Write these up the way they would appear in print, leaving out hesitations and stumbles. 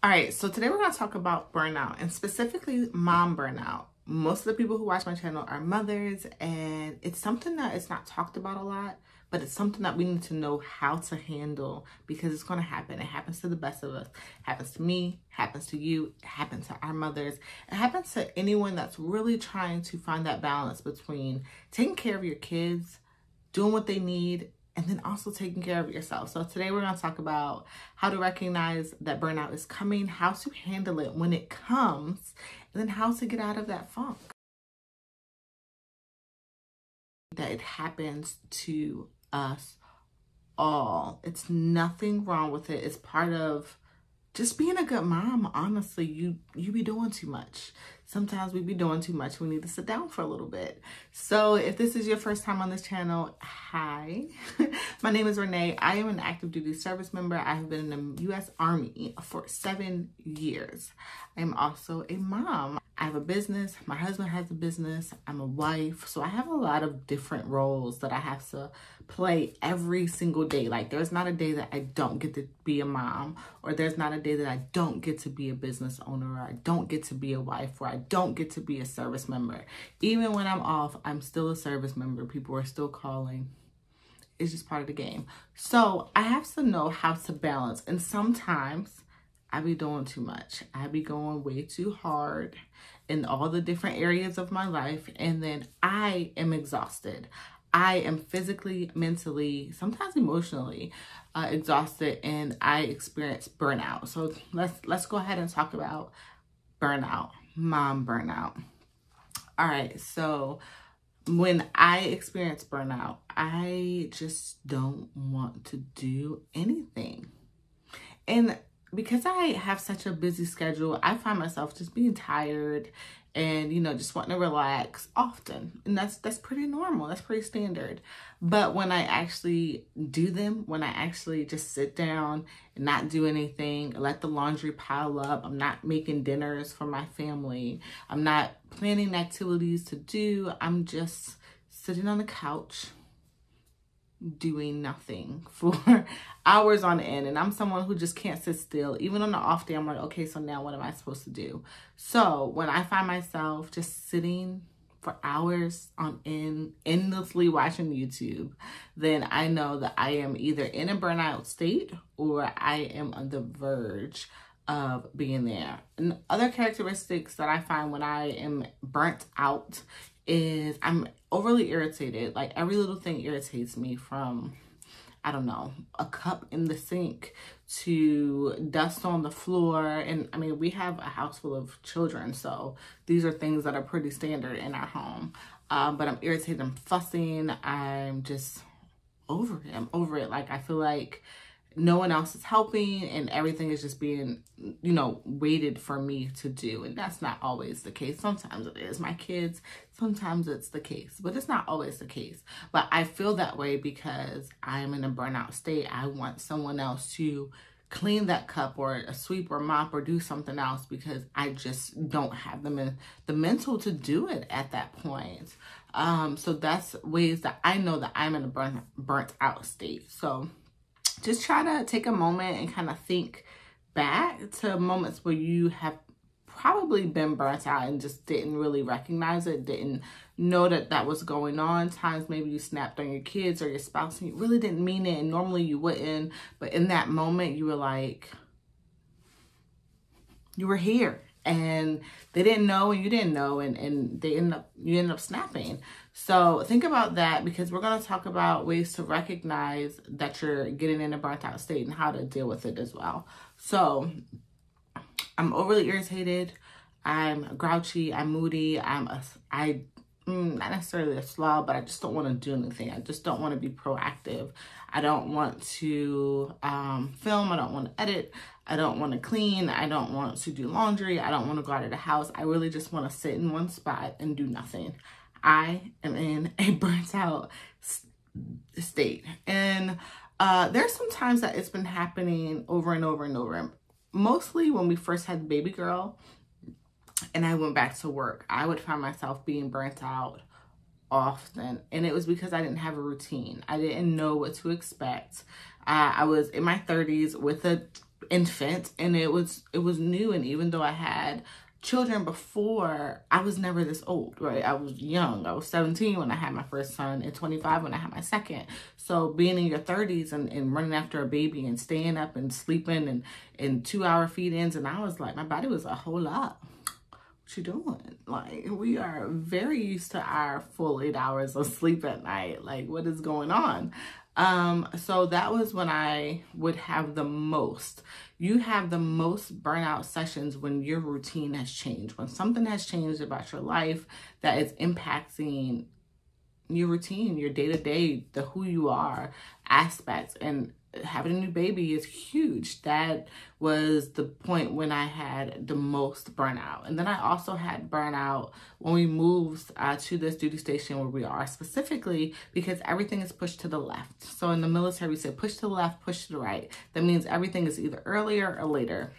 All right, so today we're going to talk about burnout and specifically mom burnout. Most of the people who watch my channel are mothers, and it's something that is not talked about a lot, but it's something that we need to know how to handle because it's going to happen. It happens to the best of us. It happens to me, happens to you, it happens to our mothers. It happens to anyone that's really trying to find that balance between taking care of your kids, doing what they need, and then also taking care of yourself. So today we're going to talk about how to recognize that burnout is coming, how to handle it when it comes, and then how to get out of that funk. That it happens to us all. It's nothing wrong with it. It's part of just being a good mom. Honestly, you be doing too much. Sometimes we be doing too much. We need to sit down for a little bit. So if this is your first time on this channel, hi. My name is Renee. I am an active duty service member. I have been in the U.S. Army for 7 years. I am also a mom. I have a business. My husband has a business. I'm a wife. So I have a lot of different roles that I have to play every single day. Like there's not a day that I don't get to be a mom, or there's not a day that I don't get to be a business owner, or I don't get to be a wife, or I don't get to be a service member. Even when I'm off, I'm still a service member. People are still calling. It's just part of the game. So I have to know how to balance. And sometimes I be doing too much. I be going way too hard in all the different areas of my life. And then I am exhausted. I am physically, mentally, sometimes emotionally exhausted, and I experience burnout. So let's go ahead and talk about burnout, mom burnout. All right, so when I experience burnout, I just don't want to do anything. And because I have such a busy schedule, I find myself just being tired and, just wanting to relax often. And that's pretty normal. That's pretty standard. But when I actually do them, when I actually just sit down and not do anything, let the laundry pile up, I'm not making dinners for my family, I'm not planning activities to do, I'm just sitting on the couch doing nothing for hours on end. And I'm someone who just can't sit still. Even on the off day, I'm like, okay, so now what am I supposed to do? So when I find myself just sitting for hours on end, endlessly watching YouTube, then I know that I am either in a burnout state or I am on the verge of being there. And other characteristics that I find when I am burnt out is I'm overly irritated. Like every little thing irritates me, from, I don't know, a cup in the sink to dust on the floor. And I mean, we have a house full of children, so these are things that are pretty standard in our home. But I'm irritated, I'm fussing, I'm just over it. I'm over it. Like I feel like no one else is helping and everything is just being, waited for me to do. And that's not always the case. Sometimes it is. My kids, sometimes it's the case, but it's not always the case. But I feel that way because I'm in a burnout state. I want someone else to clean that cup or a sweep or mop or do something else because I just don't have the mental to do it at that point. So that's ways that I know that I'm in a burnt out state. So just try to take a moment and kind of think back to moments where you have probably been burnt out and just didn't really recognize it, didn't know that that was going on. Times maybe you snapped on your kids or your spouse and you really didn't mean it, and normally you wouldn't, but in that moment you were like, you were here and they didn't know and you didn't know, and you ended up snapping. So think about that, because we're going to talk about ways to recognize that you're getting in a burnt out state and how to deal with it as well. So I'm overly irritated, I'm grouchy, I'm moody, not necessarily a slob, but I just don't want to do anything. I just don't want to be proactive. I don't want to film. I don't want to edit. I don't want to clean. I don't want to do laundry. I don't want to go out of the house. I really just want to sit in one spot and do nothing. I am in a burnt out state. And there's some times that it's been happening over and over and over. Mostly when we first had baby girl and I went back to work, I would find myself being burnt out often. And it was because I didn't have a routine. I didn't know what to expect. I was in my 30s with a infant, and it was new. And even though I had children before, I was never this old, right? I was young. I was 17 when I had my first son and 25 when I had my second. So being in your 30s and running after a baby and staying up and sleeping and 2-hour feed-ins, and I was like, my body was a whole lot. What you doing? Like, we are very used to our full 8 hours of sleep at night. Like, what is going on? So that was when I would have the most. You have the most burnout sessions when your routine has changed, when something has changed about your life that is impacting your routine, your day-to-day, the who you are aspects. And having a new baby is huge. That was the point when I had the most burnout. And then I also had burnout when we moved to this duty station where we are, specifically because everything is pushed to the left. So in the military, we say push to the left, push to the right. That means everything is either earlier or later.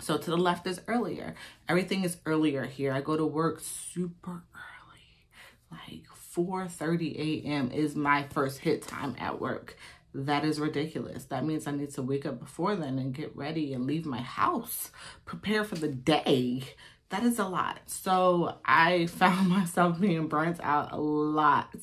So to the left is earlier. Everything is earlier here. I go to work super early, like 4:30 a.m. is my first hit time at work. That is ridiculous. That means I need to wake up before then and get ready and leave my house, prepare for the day. That is a lot. So I found myself being burnt out a lot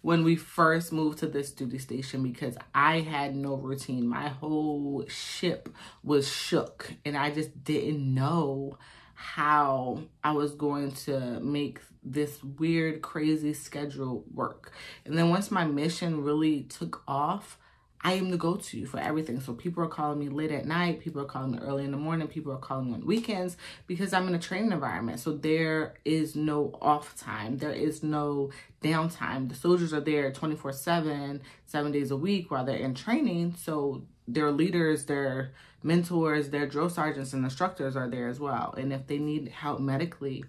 when we first moved to this duty station because I had no routine. My whole ship was shook and I just didn't know how I was going to make this weird, crazy schedule work. And then once my mission really took off, I am the go-to for everything. So people are calling me late at night. People are calling me early in the morning. People are calling me on weekends because I'm in a training environment. So there is no off time. There is no downtime. The soldiers are there 24/7, 7 days a week while they're in training. So their leaders, their mentors, their drill sergeants and instructors are there as well. And if they need help medically,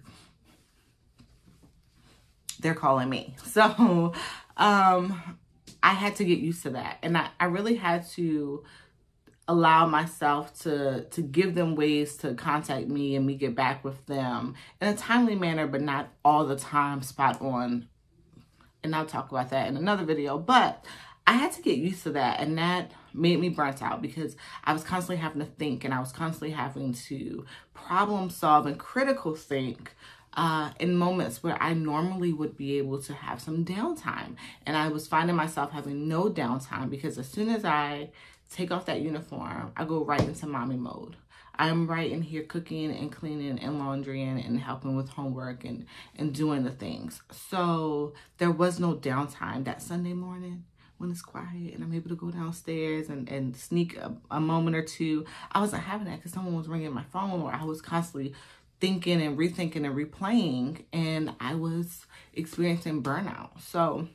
they're calling me. So, I had to get used to that. And I really had to allow myself to give them ways to contact me and me get back with them in a timely manner, but not all the time spot on. And I'll talk about that in another video. But I had to get used to that. And that made me burnt out because I was constantly having to think and I was constantly having to problem solve and critical think in moments where I normally would be able to have some downtime. And I was finding myself having no downtime because as soon as I take off that uniform, I go right into mommy mode. I'm right in here cooking and cleaning and laundrying and helping with homework and doing the things. So there was no downtime that Sunday morning when it's quiet and I'm able to go downstairs and sneak a moment or two. I wasn't having that because someone was ringing my phone or I was constantly thinking and rethinking and replaying, and I was experiencing burnout. So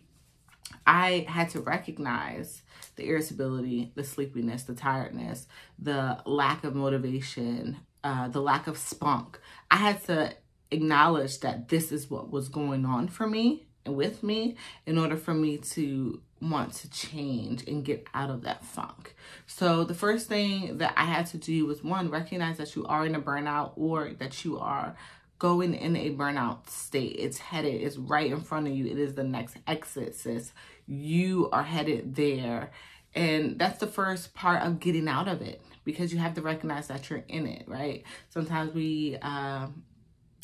I had to recognize the irritability, the sleepiness, the tiredness, the lack of motivation, the lack of spunk. I had to acknowledge that this is what was going on for me and with me in order for me to want to change and get out of that funk. So the first thing that I had to do was, one, recognize that you are in a burnout or that you are going in a burnout state. It's headed, it's right in front of you. It is the next exit, sis. You are headed there. And that's the first part of getting out of it because you have to recognize that you're in it, right? Sometimes we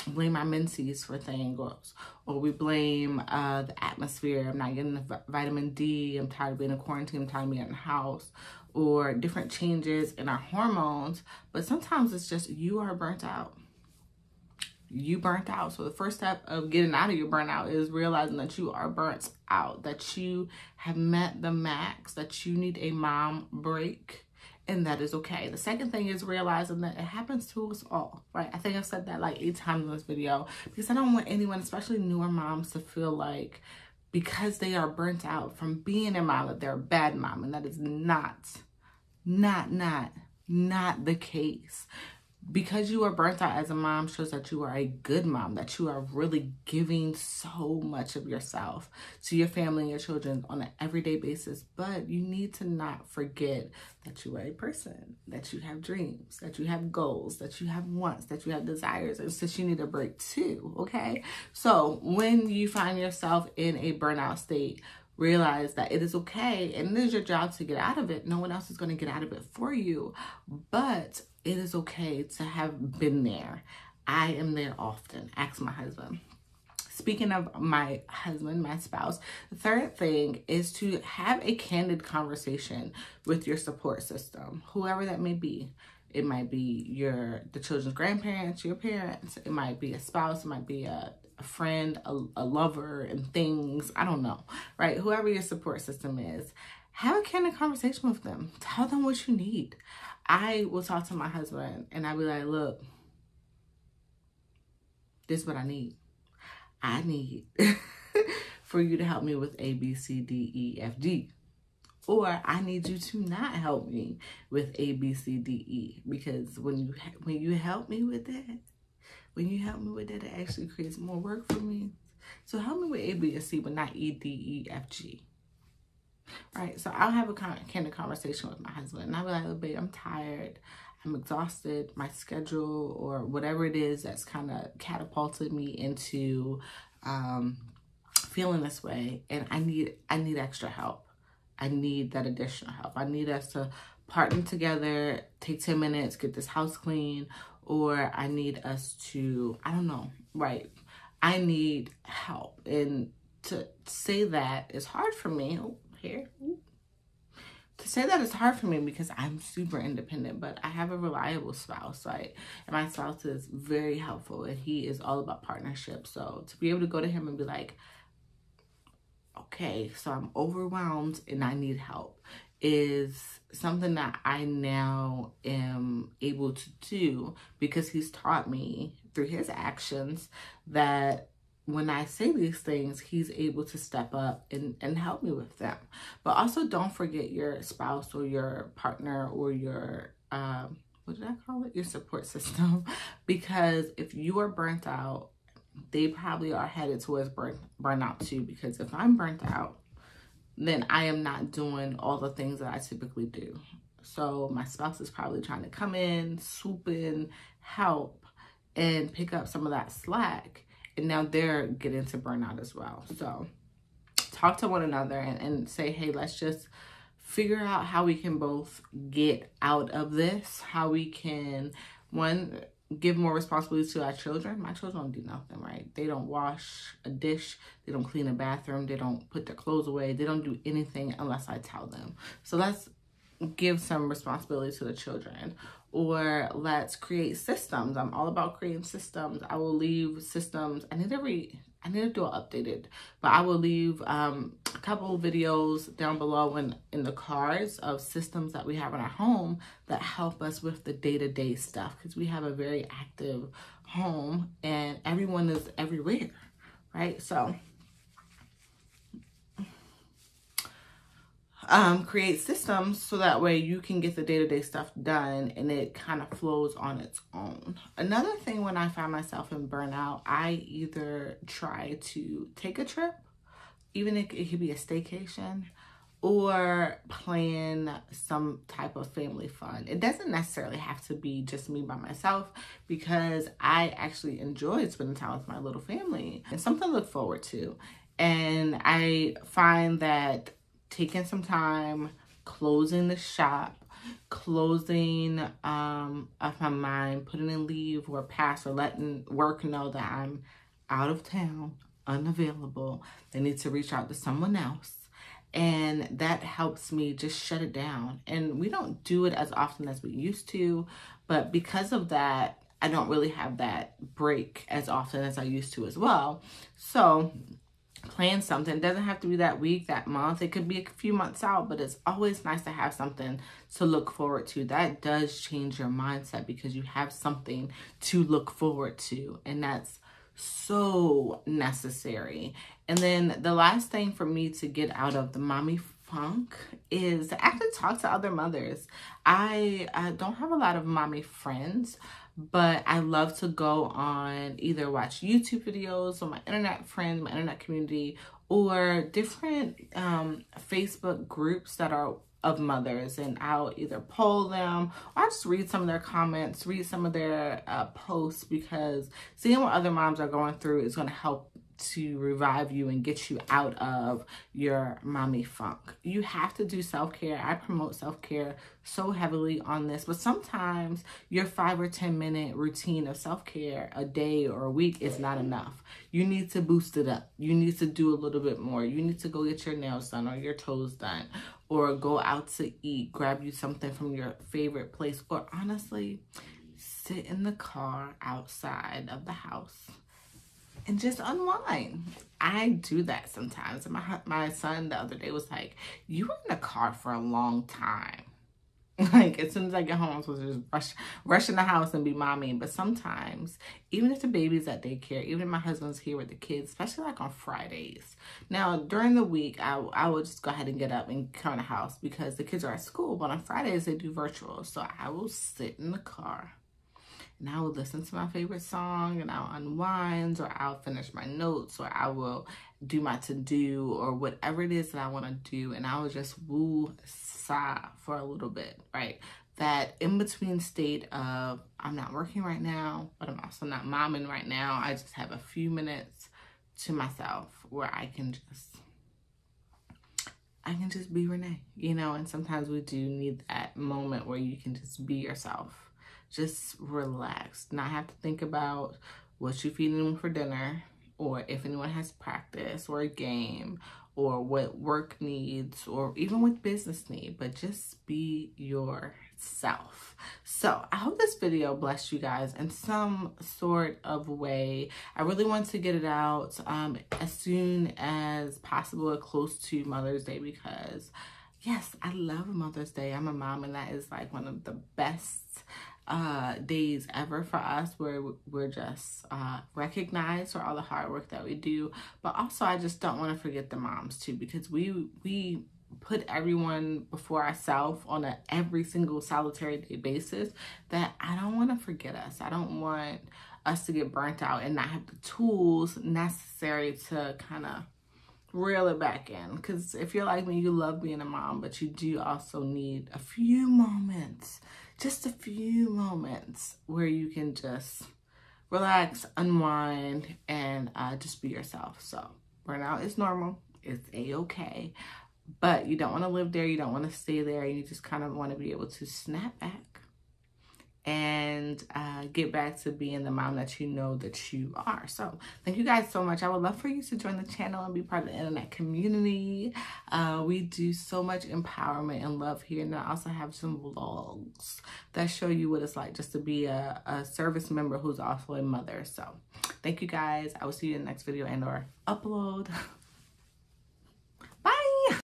blame our menses for things, or we blame the atmosphere. I'm not getting the vitamin D. I'm tired of being in quarantine. I'm tired of being in the house, or different changes in our hormones. But sometimes it's just you are burnt out. You burnt out. So the first step of getting out of your burnout is realizing that you are burnt out, that you have met the max, that you need a mom break. And that is okay. The second thing is realizing that it happens to us all, right? I think I've said that like 8 times in this video because I don't want anyone, especially newer moms, to feel like because they are burnt out from being a mom that they're a bad mom. And that is not the case. Because you are burnt out as a mom shows that you are a good mom, that you are really giving so much of yourself to your family and your children on an everyday basis. But you need to not forget that you are a person, that you have dreams, that you have goals, that you have wants, that you have desires. It's just you need a break too, okay? So when you find yourself in a burnout state, realize that it is okay and it is your job to get out of it. No one else is going to get out of it for you, but it is okay to have been there. I am there often. Ask my husband. Speaking of my husband, my spouse, the third thing is to have a candid conversation with your support system, whoever that may be. It might be the children's grandparents, your parents. It might be a spouse. It might be a friend, a lover, and things. I don't know, right? Whoever your support system is, have a candid conversation with them. Tell them what you need. I will talk to my husband and I'll be like, look, this is what I need. I need for you to help me with A, B, C, D, E, F, G. Or I need you to not help me with A, B, C, D, E. Because when you help me with that, it actually creates more work for me. So help me with A, B, and C, but not E, D, E, F, G. Right? So I'll have a candid conversation with my husband. And I'll be like, oh, babe, I'm tired. I'm exhausted. My schedule or whatever it is that's kind of catapulted me into feeling this way. And I need extra help. I need that additional help. I need us to partner together, take 10 minutes, get this house clean, or I need us to, I don't know, right? I need help. And to say that is hard for me. Oh, here. Ooh. To say that it's hard for me because I'm super independent, but I have a reliable spouse, right? And my spouse is very helpful and he is all about partnership. So to be able to go to him and be like, okay, so I'm overwhelmed and I need help is something that I now am able to do because he's taught me through his actions that when I say these things, he's able to step up and help me with them. But also don't forget your spouse or your partner or your, what did I call it? Your support system. Because if you are burnt out, they probably are headed towards burnout too. Because if I'm burnt out, then I am not doing all the things that I typically do. So my spouse is probably trying to come in, swoop in, help, and pick up some of that slack. And now they're getting to burnout as well. So talk to one another and say, hey, let's just figure out how we can both get out of this. How we can, one, give more responsibility to our children. My children don't do nothing, right? They don't wash a dish. They don't clean a bathroom. They don't put their clothes away. They don't do anything unless I tell them. So let's give some responsibility to the children. Or let's create systems. I'm all about creating systems. I will leave systems. I need to do it updated, but I will leave a couple of videos down below in the cards of systems that we have in our home that help us with the day-to-day stuff, because we have a very active home and everyone is everywhere, right? So create systems so that way you can get the day-to-day stuff done and it kind of flows on its own. Another thing, when I find myself in burnout, I either try to take a trip, even if it could be a staycation, or plan some type of family fun. It doesn't necessarily have to be just me by myself, because I actually enjoy spending time with my little family and something to look forward to. And I find that taking some time, closing the shop, closing of my mind, putting in leave or pass, or letting work know that I'm out of town, unavailable. They need to reach out to someone else. And that helps me just shut it down. And we don't do it as often as we used to, but because of that, I don't really have that break as often as I used to as well. So plan something. It doesn't have to be that week, that month. It could be a few months out, but it's always nice to have something to look forward to. That does change your mindset because you have something to look forward to, and that's so necessary. And then the last thing for me to get out of the mommy funk is to actually talk to other mothers. I don't have a lot of mommy friends, but I love to go on, either watch YouTube videos on my internet friends, my internet community, or different Facebook groups that are of mothers, and I'll either poll them or I'll just read some of their comments, read some of their posts, because seeing what other moms are going through is going to help to revive you and get you out of your mommy funk. You have to do self-care. I promote self-care so heavily on this, but sometimes your 5 or 10 minute routine of self-care a day or a week is not enough. You need to boost it up. You need to do a little bit more. You need to go get your nails done or your toes done, or go out to eat, grab you something from your favorite place, or honestly, sit in the car outside of the house and just unwind. I do that sometimes. And my son the other day was like, "You were in the car for a long time." Like, as soon as I get home, I'm supposed to just rush in the house and be mommy. But sometimes, even if the baby's at daycare, even if my husband's here with the kids, especially like on Fridays. Now, during the week, I will just go ahead and get up and come in the house because the kids are at school. But on Fridays, they do virtual. So I will sit in the car and I will listen to my favorite song, and I'll unwind, or I'll finish my notes, or I will do my to-do, or whatever it is that I want to do, and I will just woo-saw for a little bit, right? That in-between state of, I'm not working right now, but I'm also not momming right now. I just have a few minutes to myself where I can just be Renee, you know? And sometimes we do need that moment where you can just be yourself. Just relax, not have to think about what you're feeding them for dinner, or if anyone has practice or a game, or what work needs, or even what business need, but just be yourself. So I hope this video blessed you guys in some sort of way. I really want to get it out as soon as possible, close to Mother's Day, because yes, I love Mother's Day. I'm a mom, and that is like one of the best days ever for us, where we're just recognized for all the hard work that we do. But also, I just don't want to forget the moms too, because we put everyone before ourselves on a every single solitary day basis, that I don't want to forget us. I don't want us to get burnt out and not have the tools necessary to kind of reel it back in. Because if you're like me, you love being a mom, but you do also need a few moments, just a few moments, where you can just relax, unwind, and just be yourself. So burnout is normal. It's a-okay. But you don't want to live there. You don't want to stay there. You just kind of want to be able to snap back and get back to being the mom that you know that you are. So thank you guys so much. I would love for you to join the channel and be part of the internet community. We do so much empowerment and love here, and I also have some vlogs that show you what it's like just to be a service member who's also a mother. So thank you guys. I will see you in the next video and or upload.